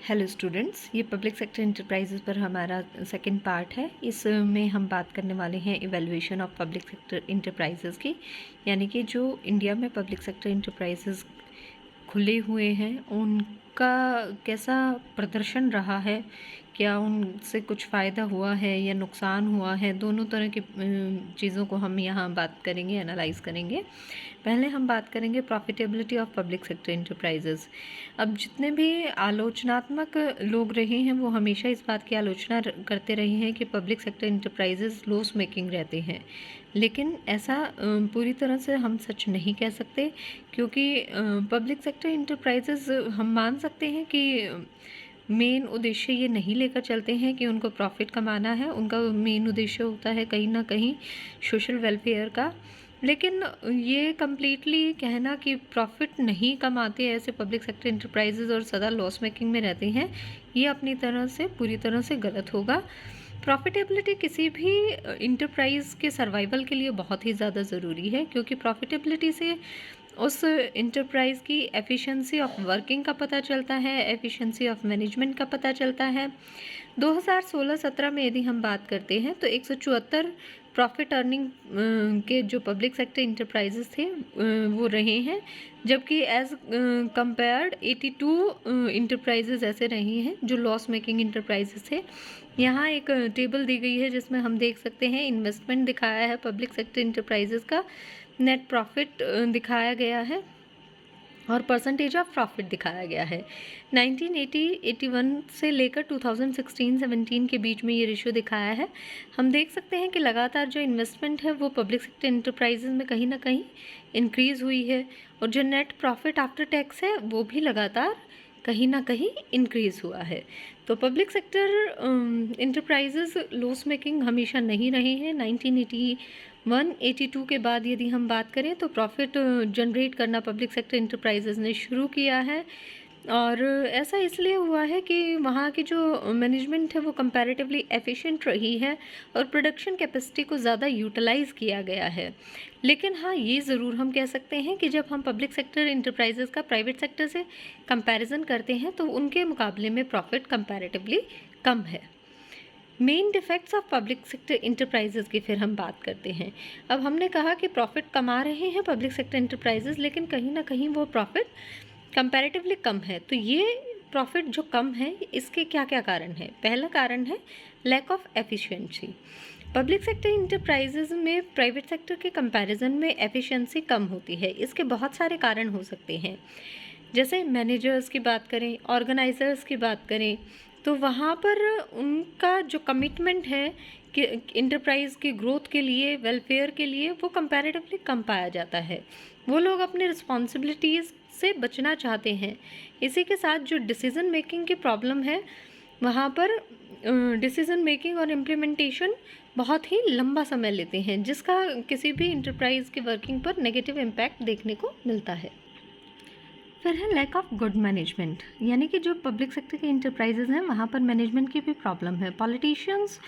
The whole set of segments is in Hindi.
हेलो स्टूडेंट्स, ये पब्लिक सेक्टर इंटरप्राइजेज़ पर हमारा सेकंड पार्ट है। इसमें हम बात करने वाले हैं evaluation of public sector enterprises की, यानी कि जो इंडिया में पब्लिक सेक्टर इंटरप्राइजेज़ खुले हुए हैं उनका कैसा प्रदर्शन रहा है, क्या उनसे कुछ फ़ायदा हुआ है या नुकसान हुआ है। दोनों तरह की चीज़ों को हम यहाँ बात करेंगे, एनालाइज करेंगे। पहले हम बात करेंगे profitability of public sector enterprises. अब जितने भी आलोचनात्मक लोग रहे हैं वो हमेशा इस बात की आलोचना करते रहे हैं कि public sector enterprises loss making रहते हैं, लेकिन ऐसा पूरी तरह से हम सच नहीं कह सकते, क्योंकि पब्लिक सेक्टर इंटरप्राइजेज़ हम मान सकते हैं कि मेन उद्देश्य ये नहीं लेकर चलते हैं कि उनको प्रॉफिट कमाना है। उनका मेन उद्देश्य होता है कहीं ना कहीं सोशल वेलफेयर का। लेकिन ये कम्प्लीटली कहना कि प्रॉफिट नहीं कमाते ऐसे पब्लिक सेक्टर इंटरप्राइजेज़ और सदा लॉस मेकिंग में रहते हैं, ये अपनी तरह से पूरी तरह से गलत होगा। प्रॉफिटेबिलिटी किसी भी इंटरप्राइज़ के सर्वाइवल के लिए बहुत ही ज़्यादा ज़रूरी है, क्योंकि प्रॉफिटेबिलिटी से उस इंटरप्राइज़ की एफिशिएंसी ऑफ वर्किंग का पता चलता है, एफिशिएंसी ऑफ मैनेजमेंट का पता चलता है। 2016-17 में यदि हम बात करते हैं तो 174 प्रॉफिट अर्निंग के जो पब्लिक सेक्टर इंटरप्राइजेस थे वो रहे हैं, जबकि एज कंपेयर्ड 82 इंटरप्राइजेस ऐसे रहे हैं जो लॉस मेकिंग इंटरप्राइजेस थे। यहाँ एक टेबल दी गई है जिसमें हम देख सकते हैं इन्वेस्टमेंट दिखाया है पब्लिक सेक्टर इंटरप्राइजेस का, नेट प्रॉफिट दिखाया गया है और परसेंटेज ऑफ प्रॉफिट दिखाया गया है। 1980-81 से लेकर 2016-17 के बीच में ये रेशियो दिखाया है। हम देख सकते हैं कि लगातार जो इन्वेस्टमेंट है वो पब्लिक सेक्टर इंटरप्राइजेज में कहीं ना कहीं इंक्रीज़ हुई है, और जो नेट प्रॉफिट आफ्टर टैक्स है वो भी लगातार कहीं ना कहीं इंक्रीज़ हुआ है। तो public sector enterprises loss making हमेशा नहीं रहे हैं। 1981-82 के बाद यदि हम बात करें तो प्रॉफिट जनरेट करना पब्लिक सेक्टर इंटरप्राइजेज ने शुरू किया है, और ऐसा इसलिए हुआ है कि वहाँ की जो मैनेजमेंट है वो कंपैरेटिवली एफिशिएंट रही है और प्रोडक्शन कैपेसिटी को ज़्यादा यूटिलाइज़ किया गया है। लेकिन हाँ, ये ज़रूर हम कह सकते हैं कि जब हम पब्लिक सेक्टर इंटरप्राइजेज़ का प्राइवेट सेक्टर से कंपैरिजन करते हैं तो उनके मुकाबले में प्रॉफिट कंपैरेटिवली कम है। Main defects of public sector enterprises की फिर हम बात करते हैं। अब हमने कहा कि प्रॉफिट कमा रहे हैं पब्लिक सेक्टर इंटरप्राइजेज़, लेकिन कहीं ना कहीं वो प्रॉफिट कंपैरेटिवली कम है। तो ये प्रॉफिट जो कम है इसके क्या क्या कारण है? पहला कारण है lack of efficiency. Public sector enterprises में प्राइवेट सेक्टर के कंपैरिजन में एफिशिएंसी कम होती है। इसके बहुत सारे कारण हो सकते हैं, जैसे मैनेजर्स की बात करें, ऑर्गेनाइजर्स की बात करें, तो वहाँ पर उनका जो कमिटमेंट है कि इंटरप्राइज़ की ग्रोथ के लिए, वेलफेयर के लिए, वो कंपैरेटिवली कम पाया जाता है। वो लोग अपनी रिस्पॉन्सिबिलिटीज़ से बचना चाहते हैं। इसी के साथ जो डिसीज़न मेकिंग की प्रॉब्लम है, वहाँ पर डिसीज़न मेकिंग और इम्प्लीमेंटेशन बहुत ही लंबा समय लेते हैं, जिसका किसी भी इंटरप्राइज़ की वर्किंग पर नेगेटिव इम्पैक्ट देखने को मिलता है। फिर है लैक ऑफ गुड मैनेजमेंट, यानी कि जो पब्लिक सेक्टर के इंटरप्राइजेज़ हैं वहाँ पर मैनेजमेंट की भी प्रॉब्लम है। पॉलिटिशियंस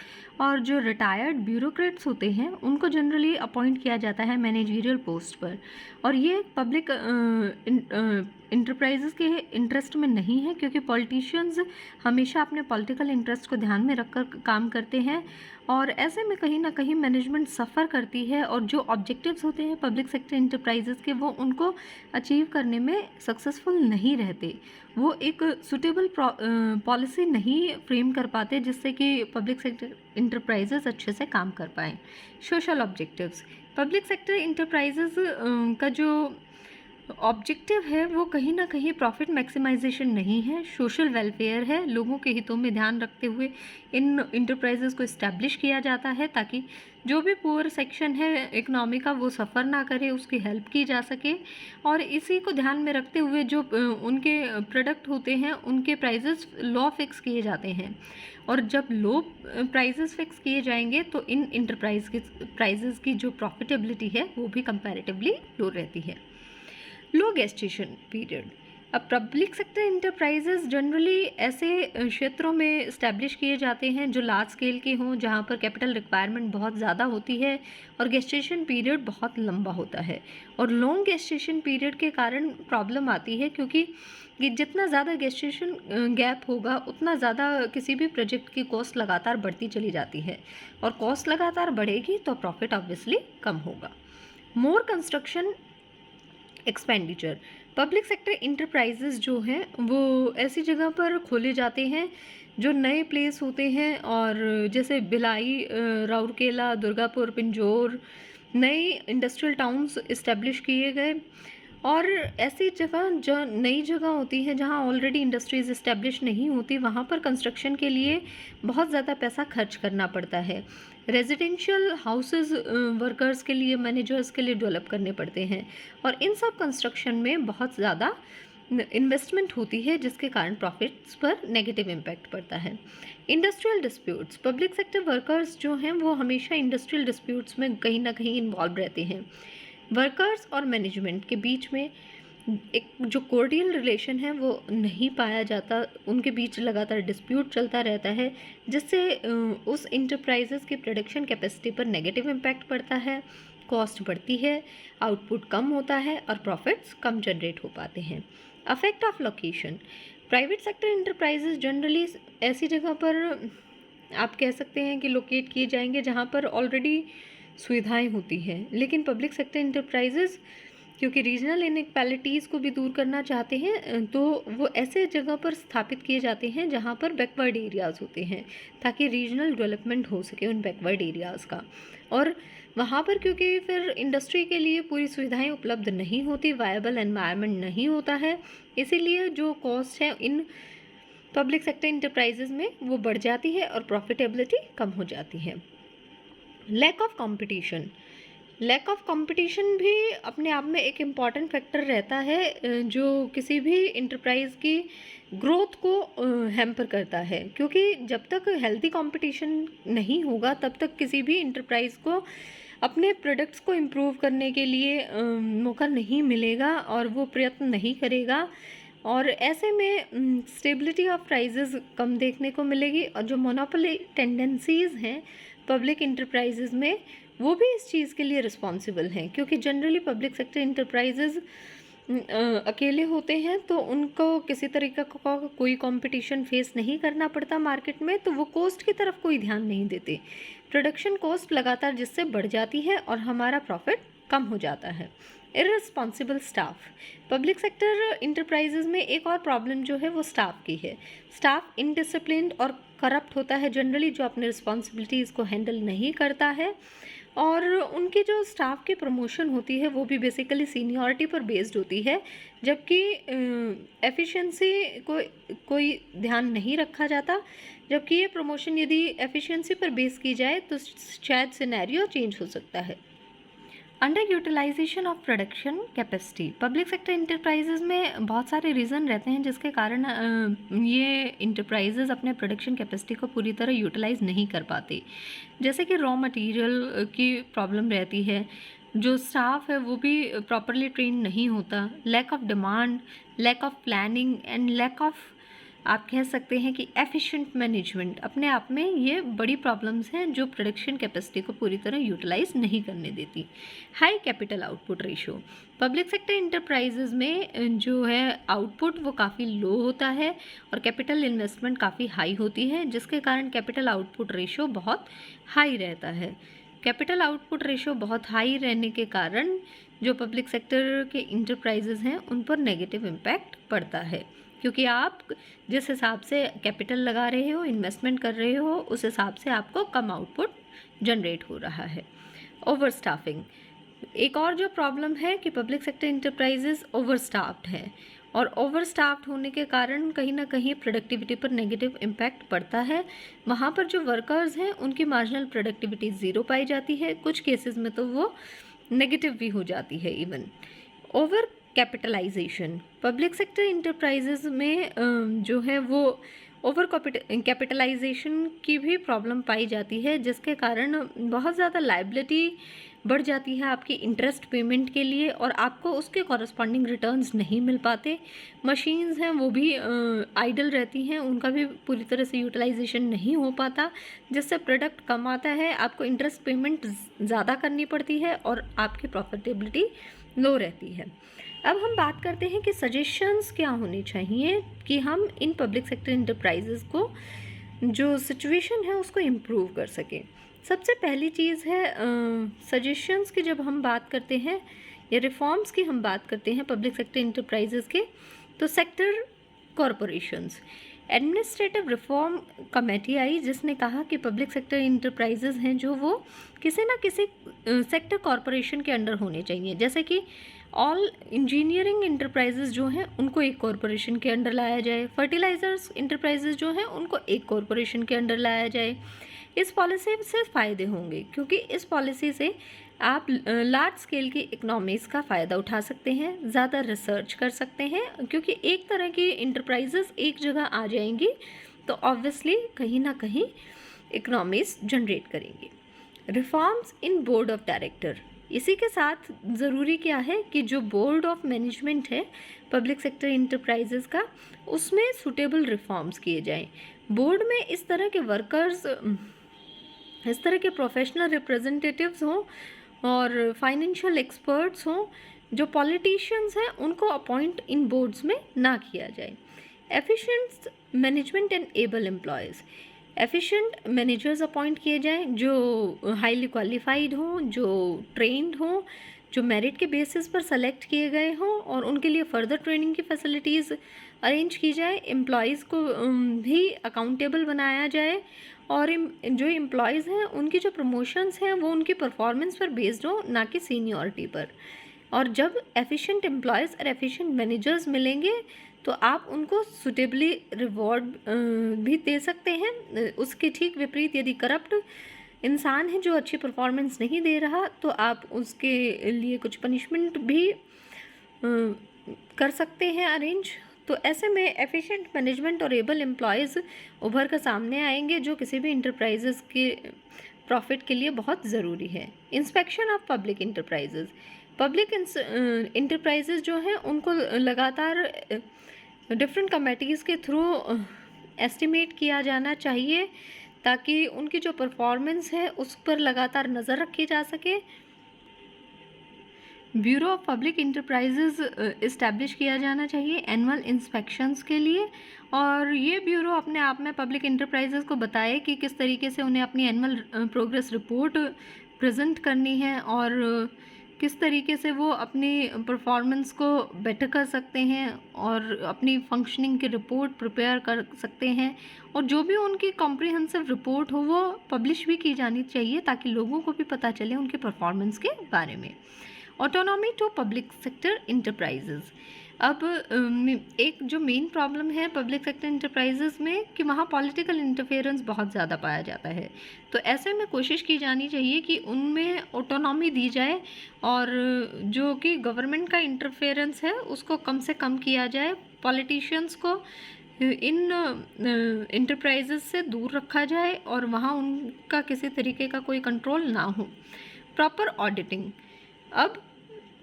और जो रिटायर्ड ब्यूरोक्रेट्स होते हैं उनको जनरली अपॉइंट किया जाता है मैनेजरियल पोस्ट पर, और ये पब्लिक इंटरप्राइजेज़ के इंटरेस्ट में नहीं है, क्योंकि पॉलिटिशियंस हमेशा अपने पॉलिटिकल इंटरेस्ट को ध्यान में रखकर काम करते हैं, और ऐसे में कहीं ना कहीं मैनेजमेंट सफ़र करती है, और जो ऑब्जेक्टिव्स होते हैं पब्लिक सेक्टर इंटरप्राइजेज़ के वो उनको अचीव करने में सक्सेसफुल नहीं रहते। वो एक सुटेबल पॉलिसी नहीं फ्रेम कर पाते जिससे कि पब्लिक सेक्टर इंटरप्राइजेज़ अच्छे से काम कर पाएँ। Social objectives, public sector enterprises का जो ऑब्जेक्टिव है वो कहीं ना कहीं प्रॉफिट मैक्सिमाइजेशन नहीं है, सोशल वेलफेयर है। लोगों के हितों में ध्यान रखते हुए इन इंटरप्राइजेज़ को इस्टेब्लिश किया जाता है, ताकि जो भी पुअर सेक्शन है इकोनॉमी का वो सफ़र ना करे, उसकी हेल्प की जा सके। और इसी को ध्यान में रखते हुए जो उनके प्रोडक्ट होते हैं उनके प्राइजेस लो फिक्स किए जाते हैं, और जब लो प्राइजेस फिक्स किए जाएंगे तो इन इंटरप्राइज की प्राइजेस की जो प्रॉफिटेबिलिटी है वो भी कंपैरेटिवली लो रहती है। लो गेस्टेशन पीरियड, अब पब्लिक सेक्टर इंटरप्राइजेज जनरली ऐसे क्षेत्रों में इस्टेब्लिश किए जाते हैं जो लार्ज स्केल के हों, जहाँ पर कैपिटल रिक्वायरमेंट बहुत ज़्यादा होती है और गेस्टेशन पीरियड बहुत लंबा होता है। और लॉन्ग गेस्टेशन पीरियड के कारण प्रॉब्लम आती है, क्योंकि कि जितना ज़्यादा गेस्टेशन गैप होगा उतना ज़्यादा किसी भी प्रोजेक्ट की कॉस्ट लगातार बढ़ती चली जाती है, और कॉस्ट लगातार बढ़ेगी तो प्रॉफिट ऑब्वियसली कम होगा। More construction expenditure, public sector enterprises जो हैं वो ऐसी जगह पर खोले जाते हैं जो नए प्लेस होते हैं, और जैसे भिलाई, राउरकेला, दुर्गापुर, पिंजौर, नए इंडस्ट्रियल टाउन्स इस्टेब्लिश किए गए। और ऐसी जगह जो नई जगह होती है जहाँ ऑलरेडी इंडस्ट्रीज़ इस्टेब्लिश नहीं होती, वहाँ पर कंस्ट्रक्शन के लिए बहुत ज़्यादा पैसा खर्च करना पड़ता है। रेजिडेंशियल हाउसेस वर्कर्स के लिए, मैनेजर्स के लिए डेवलप करने पड़ते हैं, और इन सब कंस्ट्रक्शन में बहुत ज़्यादा इन्वेस्टमेंट होती है, जिसके कारण प्रॉफिट्स पर नेगेटिव इम्पैक्ट पड़ता है। Industrial disputes, public sector workers जो हैं वो हमेशा इंडस्ट्रियल डिस्प्यूट्स में कहीं ना कहीं इन्वॉल्व रहते हैं। वर्कर्स और मैनेजमेंट के बीच में एक जो कोर्डियल रिलेशन है वो नहीं पाया जाता, उनके बीच लगातार डिस्प्यूट चलता रहता है, जिससे उस इंटरप्राइजेस की प्रोडक्शन कैपेसिटी पर नेगेटिव इम्पैक्ट पड़ता है, कॉस्ट बढ़ती है, आउटपुट कम होता है और प्रॉफिट्स कम जनरेट हो पाते हैं। Affect of location, private sector enterprises generally ऐसी जगह पर आप कह सकते हैं कि लोकेट किए जाएंगे जहाँ पर ऑलरेडी सुविधाएं होती हैं, लेकिन पब्लिक सेक्टर इंटरप्राइजेस क्योंकि रीजनल इनइक्वालिटीज़ को भी दूर करना चाहते हैं, तो वो ऐसे जगह पर स्थापित किए जाते हैं जहाँ पर बैकवर्ड एरियाज़ होते हैं, ताकि रीजनल डेवलपमेंट हो सके उन बैकवर्ड एरियाज़ का। और वहाँ पर क्योंकि फिर इंडस्ट्री के लिए पूरी सुविधाएं उपलब्ध नहीं होती, वायबल एनवायरनमेंट नहीं होता है, इसीलिए जो कॉस्ट है इन पब्लिक सेक्टर इंटरप्राइजेज में वो बढ़ जाती है और प्रॉफिटेबिलिटी कम हो जाती है। Lack of competition, lack of competition भी अपने आप में एक इम्पॉर्टेंट फैक्टर रहता है जो किसी भी इंटरप्राइज की ग्रोथ को हैम्पर करता है, क्योंकि जब तक हेल्थी कंपटीशन नहीं होगा तब तक किसी भी इंटरप्राइज को अपने प्रोडक्ट्स को इम्प्रूव करने के लिए मौका नहीं मिलेगा और वो प्रयत्न नहीं करेगा, और ऐसे में स्टेबिलिटी ऑफ प्राइजेस कम देखने को मिलेगी। और जो मोनोपोली टेंडेंसीज़ हैं पब्लिक इंटरप्राइजेज में, वो भी इस चीज़ के लिए रिस्पॉन्सिबल हैं, क्योंकि जनरली पब्लिक सेक्टर इंटरप्राइजेज अकेले होते हैं तो उनको किसी तरीके का कोई कंपटीशन फेस नहीं करना पड़ता मार्केट में, तो वो कॉस्ट की तरफ कोई ध्यान नहीं देते। प्रोडक्शन कॉस्ट लगातार जिससे बढ़ जाती है और हमारा प्रॉफिट कम हो जाता है। Irresponsible staff, public sector enterprises में एक और प्रॉब्लम जो है वो स्टाफ की है। स्टाफ इनडिसिप्लिन्ड और करप्ट होता है जनरली, जो अपने रिस्पॉन्सिबिलिटीज़ को हैंडल नहीं करता है, और उनकी जो स्टाफ की प्रमोशन होती है वो भी बेसिकली सीनियरिटी पर बेस्ड होती है, जबकि एफिशिएंसी को कोई ध्यान नहीं रखा जाता। जबकि ये प्रमोशन यदि एफिशिएंसी पर बेस की जाए तो शायद सिनेरियो चेंज हो सकता है। Under utilization of production capacity, public sector enterprises में बहुत सारे रीज़न रहते हैं जिसके कारण ये इंटरप्राइजेज अपने प्रोडक्शन कैपेसिटी को पूरी तरह यूटिलाइज नहीं कर पाते। जैसे कि रॉ मटेरियल की प्रॉब्लम रहती है, जो स्टाफ है वो भी प्रॉपरली ट्रेन नहीं होता, lack of demand, lack of planning and lack of, आप कह सकते हैं कि एफिशिएंट मैनेजमेंट, अपने आप में ये बड़ी प्रॉब्लम्स हैं जो प्रोडक्शन कैपेसिटी को पूरी तरह यूटिलाइज नहीं करने देती। High capital output ratio, public sector enterprises में जो है आउटपुट वो काफ़ी लो होता है और कैपिटल इन्वेस्टमेंट काफ़ी हाई होती है, जिसके कारण कैपिटल आउटपुट रेशो बहुत हाई रहता है। कैपिटल आउटपुट रेशो बहुत हाई रहने के कारण जो पब्लिक सेक्टर के इंटरप्राइजेज हैं उन पर नेगेटिव इम्पैक्ट पड़ता है, क्योंकि आप जिस हिसाब से कैपिटल लगा रहे हो, इन्वेस्टमेंट कर रहे हो, उस हिसाब से आपको कम आउटपुट जनरेट हो रहा है। ओवर स्टाफिंग, एक और जो प्रॉब्लम है कि public sector enterprises over staffed है, और ओवर स्टाफ्ड होने के कारण कहीं ना कहीं प्रोडक्टिविटी पर नेगेटिव इम्पैक्ट पड़ता है। वहाँ पर जो वर्कर्स हैं उनकी मार्जिनल प्रोडक्टिविटी ज़ीरो पाई जाती है, कुछ केसेस में तो वो नेगेटिव भी हो जाती है even. Over capitalisation, public sector enterprises में जो है वो ओवर कैपिटलाइजेशन की भी प्रॉब्लम पाई जाती है, जिसके कारण बहुत ज़्यादा लायबिलिटी बढ़ जाती है आपकी इंटरेस्ट पेमेंट के लिए, और आपको उसके कॉरस्पॉन्डिंग रिटर्न्स नहीं मिल पाते। मशीन्स हैं वो भी आइडल रहती हैं, उनका भी पूरी तरह से यूटिलाइजेशन नहीं हो पाता, जिससे प्रोडक्ट कम आता है, आपको इंटरेस्ट पेमेंट ज़्यादा करनी पड़ती है और आपकी प्रॉफिटेबिलिटी लो रहती है। अब हम बात करते हैं कि सजेशंस क्या होने चाहिए कि हम इन पब्लिक सेक्टर इंटरप्राइजेज़ को जो सिचुएशन है उसको इम्प्रूव कर सकें। सबसे पहली चीज़ है सजेशंस की जब हम बात करते हैं या रिफॉर्म्स की हम बात करते हैं पब्लिक सेक्टर इंटरप्राइजेज़ के, तो sector corporations administrative reform committee आई जिसने कहा कि पब्लिक सेक्टर इंटरप्राइजेज़ हैं जो वो किसी ना किसी सेक्टर कॉरपोरेशन के अंडर होने चाहिए। जैसे कि ऑल इंजीनियरिंग इंटरप्राइजेज़ जो हैं उनको एक कॉरपोरेशन के अंडर लाया जाए, फर्टिलाइज़र्स इंटरप्राइजेज़ जो हैं उनको एक कॉरपोरेशन के अंडर लाया जाए। इस पॉलिसी से फ़ायदे होंगे क्योंकि इस पॉलिसी से आप लार्ज स्केल की इकोनॉमीज़ का फ़ायदा उठा सकते हैं, ज़्यादा रिसर्च कर सकते हैं, क्योंकि एक तरह की इंटरप्राइजेज़ एक जगह आ जाएंगी तो ऑब्वियसली कहीं ना कहीं इकोनॉमीज़ जनरेट करेंगी। Reforms in board of director, इसी के साथ ज़रूरी क्या है कि जो बोर्ड ऑफ मैनेजमेंट है पब्लिक सेक्टर इंटरप्राइजेज़ का, उसमें सूटेबल रिफॉर्म्स किए जाएं। बोर्ड में इस तरह के वर्कर्स, इस तरह के प्रोफेशनल रिप्रेजेंटेटिव्स हों और फाइनेंशियल एक्सपर्ट्स हों, जो पॉलिटिशियंस हैं उनको अपॉइंट इन बोर्ड्स में ना किया जाए। Efficient management and able employees, efficient managers appoint किए जाएं जो हाईली क्वालिफाइड हों, जो ट्रेंड हों, जो मेरिट के बेसिस पर सेलेक्ट किए गए हों और उनके लिए फ़र्दर ट्रेनिंग की फैसिलिटीज़ अरेंज की जाए। एम्प्लॉयज़ को भी अकाउंटेबल बनाया जाए और जो एम्प्लॉयज़ हैं उनकी जो प्रमोशंस हैं वो उनकी परफॉर्मेंस पर बेस्ड हो, ना कि सीनियरिटी पर। और जब एफिशिएंट एम्प्लॉयज़ और एफिशिएंट मैनेजर्स मिलेंगे तो आप उनको सुटेबली रिवॉर्ड भी दे सकते हैं। उसके ठीक विपरीत यदि करप्ट इंसान है जो अच्छी परफॉर्मेंस नहीं दे रहा तो आप उसके लिए कुछ पनिशमेंट भी कर सकते हैं अरेंज। तो ऐसे में एफिशिएंट मैनेजमेंट और एबल एम्प्लॉयज़ उभर कर सामने आएंगे जो किसी भी इंटरप्राइजेज़ के प्रॉफिट के लिए बहुत ज़रूरी है। Inspection of public enterprises, public enterprises जो हैं उनको लगातार डिफरेंट कमेटीज़ के थ्रू एस्टिमेट किया जाना चाहिए ताकि उनकी जो परफॉर्मेंस है उस पर लगातार नज़र रखी जा सके। Bureau of public enterprises establish किया जाना चाहिए एनुअल इंस्पेक्शंस के लिए, और ये ब्यूरो अपने आप में पब्लिक इंटरप्राइजेज़ को बताए कि किस तरीके से उन्हें अपनी एनुअल प्रोग्रेस रिपोर्ट प्रेजेंट करनी है और किस तरीके से वो अपनी परफॉर्मेंस को बेटर कर सकते हैं और अपनी फंक्शनिंग की रिपोर्ट प्रिपेयर कर सकते हैं। और जो भी उनकी कॉम्प्रिहेंसिव रिपोर्ट हो वो पब्लिश भी की जानी चाहिए ताकि लोगों को भी पता चले उनके परफॉर्मेंस के बारे में। Autonomy to public sector enterprises, अब एक जो मेन प्रॉब्लम है पब्लिक सेक्टर इंटरप्राइजेज़ में कि वहाँ पॉलिटिकल इंटरफेरेंस बहुत ज़्यादा पाया जाता है। तो ऐसे में कोशिश की जानी चाहिए कि उनमें ऑटोनॉमी दी जाए और जो कि गवर्नमेंट का इंटरफेरेंस है उसको कम से कम किया जाए। पॉलिटिशियंस को इन इंटरप्राइजेज़ से दूर रखा जाए और वहाँ उनका किसी तरीके का कोई कंट्रोल ना हो। प्रॉपर ऑडिटिंग, अब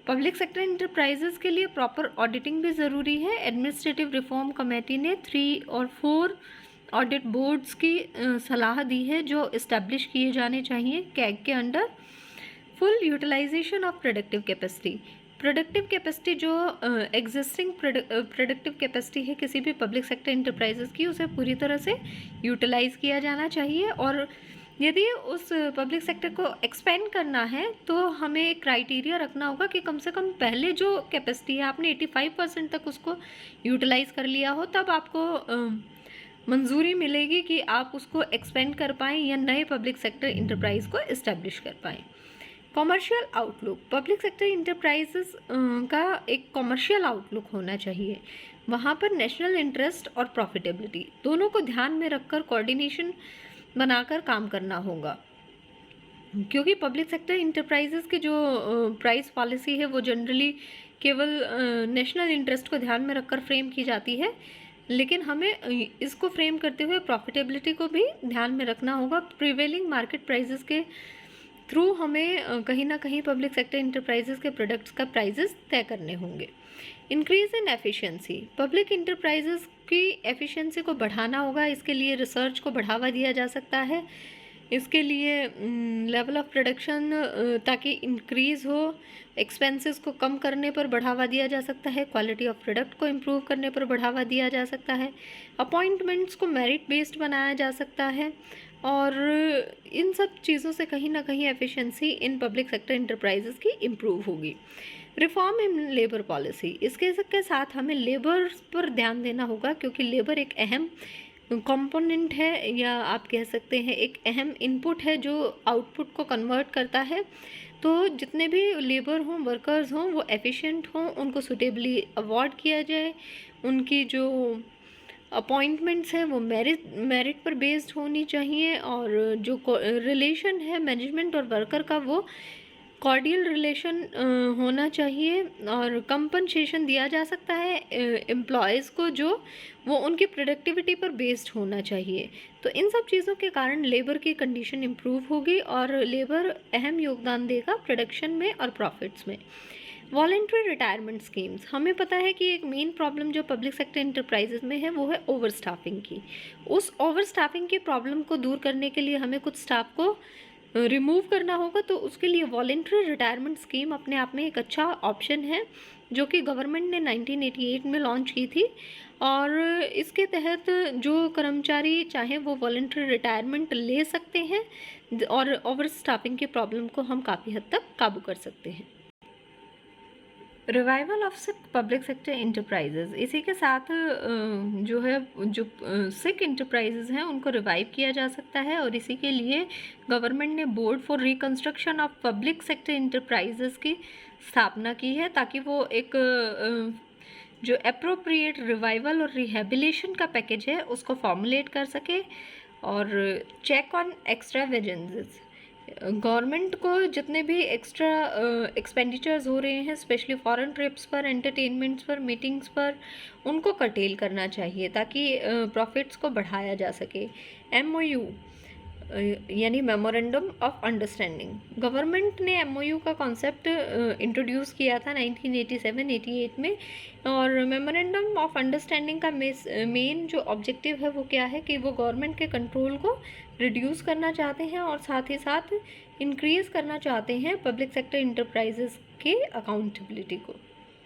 पब्लिक सेक्टर इंटरप्राइजेज़ के लिए प्रॉपर ऑडिटिंग भी ज़रूरी है। एडमिनिस्ट्रेटिव रिफॉर्म कमेटी ने 3 और 4 ऑडिट बोर्ड्स की सलाह दी है जो इस्टेब्लिश किए जाने चाहिए कैग के under. Full utilisation of productive capacity, productive capacity जो एग्जिस्टिंग प्रोडक्टिव कैपेसिटी है किसी भी पब्लिक सेक्टर इंटरप्राइजेज़ की, उसे पूरी तरह से यूटिलाइज़ किया जाना चाहिए। और यदि उस पब्लिक सेक्टर को एक्सपेंड करना है तो हमें एक क्राइटेरिया रखना होगा कि कम से कम पहले जो कैपेसिटी है आपने 85% तक उसको यूटिलाइज़ कर लिया हो, तब आपको मंजूरी मिलेगी कि आप उसको एक्सपेंड कर पाएँ या नए पब्लिक सेक्टर इंटरप्राइज को इस्टेब्लिश कर पाएँ। Commercial outlook, public sector enterprises का एक कॉमर्शियल आउटलुक होना चाहिए। वहाँ पर नेशनल इंटरेस्ट और प्रॉफिटेबिलिटी दोनों को ध्यान में रखकर कोऑर्डिनेशन बनाकर काम करना होगा, क्योंकि पब्लिक सेक्टर इंटरप्राइजेस की जो प्राइस पॉलिसी है वो जनरली केवल नेशनल इंटरेस्ट को ध्यान में रखकर फ्रेम की जाती है, लेकिन हमें इसको फ्रेम करते हुए प्रॉफिटेबिलिटी को भी ध्यान में रखना होगा। प्रिवेलिंग मार्केट प्राइसेस के थ्रू हमें कहीं ना कहीं पब्लिक सेक्टर इंटरप्राइजेस के प्रोडक्ट्स का प्राइजेस तय करने होंगे। Increase in efficiency, public enterprises की एफिशिएंसी को बढ़ाना होगा, इसके लिए रिसर्च को बढ़ावा दिया जा सकता है। इसके लिए लेवल ऑफ प्रोडक्शन ताकि इंक्रीज़ हो, एक्सपेंसेस को कम करने पर बढ़ावा दिया जा सकता है, क्वालिटी ऑफ प्रोडक्ट को इम्प्रूव करने पर बढ़ावा दिया जा सकता है, अपॉइंटमेंट्स को मेरिट बेस्ड बनाया जा सकता है, और इन सब चीज़ों से कहीं ना कहीं efficiency in public sector enterprises की इम्प्रूव होगी। रिफॉर्म इन लेबर पॉलिसी, इसके साथ हमें लेबर पर ध्यान देना होगा, क्योंकि लेबर एक अहम कंपोनेंट है, या आप कह सकते हैं एक अहम इनपुट है जो आउटपुट को कन्वर्ट करता है। तो जितने भी लेबर हों, वर्कर्स हों, वो एफिशिएंट हों, उनको सुटेबली अवॉर्ड किया जाए, उनकी जो अपॉइंटमेंट्स हैं वो मेरिट पर बेस्ड होनी चाहिए, और जो रिलेशन है मैनेजमेंट और वर्कर का वो कॉर्डियल रिलेशन होना चाहिए, और कंपनसेशन दिया जा सकता है एम्प्लॉयज़ को जो वो उनकी प्रोडक्टिविटी पर बेस्ड होना चाहिए। तो इन सब चीज़ों के कारण लेबर की कंडीशन इम्प्रूव होगी और लेबर अहम योगदान देगा प्रोडक्शन में और प्रॉफिट्स में। वॉलेंट्री रिटायरमेंट स्कीम्स, हमें पता है कि एक मेन प्रॉब्लम जो पब्लिक सेक्टर इंटरप्राइजेज में है वो है ओवर स्टाफिंग की। उस ओवर स्टाफिंग की प्रॉब्लम को दूर करने के लिए हमें कुछ स्टाफ को रिमूव करना होगा, तो उसके लिए वॉलेंट्री रिटायरमेंट स्कीम अपने आप में एक अच्छा ऑप्शन है, जो कि गवर्नमेंट ने 1988 में लॉन्च की थी, और इसके तहत जो कर्मचारी चाहे वो वॉलेंट्री रिटायरमेंट ले सकते हैं, और ओवर स्टाफिंग की प्रॉब्लम को हम काफ़ी हद तक काबू कर सकते हैं। Revival of sick public sector enterprises, इसी के साथ जो है जो सिक इंटरप्राइजेज हैं उनको रिवाइव किया जा सकता है, और इसी के लिए गवर्नमेंट ने board for reconstruction of public sector enterprises की स्थापना की है, ताकि वो एक जो अप्रोप्रिएट रिवाइवल और रिहेबिलिटेशन का पैकेज है उसको फॉर्मुलेट कर सके। और चेक ऑन एक्स्ट्रा वेजेंसेस, गवर्नमेंट को जितने भी एक्स्ट्रा एक्सपेंडिचर्स हो रहे हैं स्पेशली फॉरेन ट्रिप्स पर, एंटरटेनमेंट्स पर, मीटिंग्स पर, उनको कर्टेल करना चाहिए ताकि प्रॉफिट्स को बढ़ाया जा सके। MOU यानी मेमोरेंडम ऑफ अंडरस्टैंडिंग, गवर्नमेंट ने MOU का कॉन्सेप्ट इंट्रोड्यूस किया था 1987-88 में, और मेमोरेंडम ऑफ अंडरस्टैंडिंग का मेन जो ऑब्जेक्टिव है वो क्या है कि वो गवर्नमेंट के कंट्रोल को रिड्यूस करना चाहते हैं और साथ ही साथ इंक्रीज़ करना चाहते हैं पब्लिक सेक्टर इंटरप्राइजेस के अकाउंटेबिलिटी को।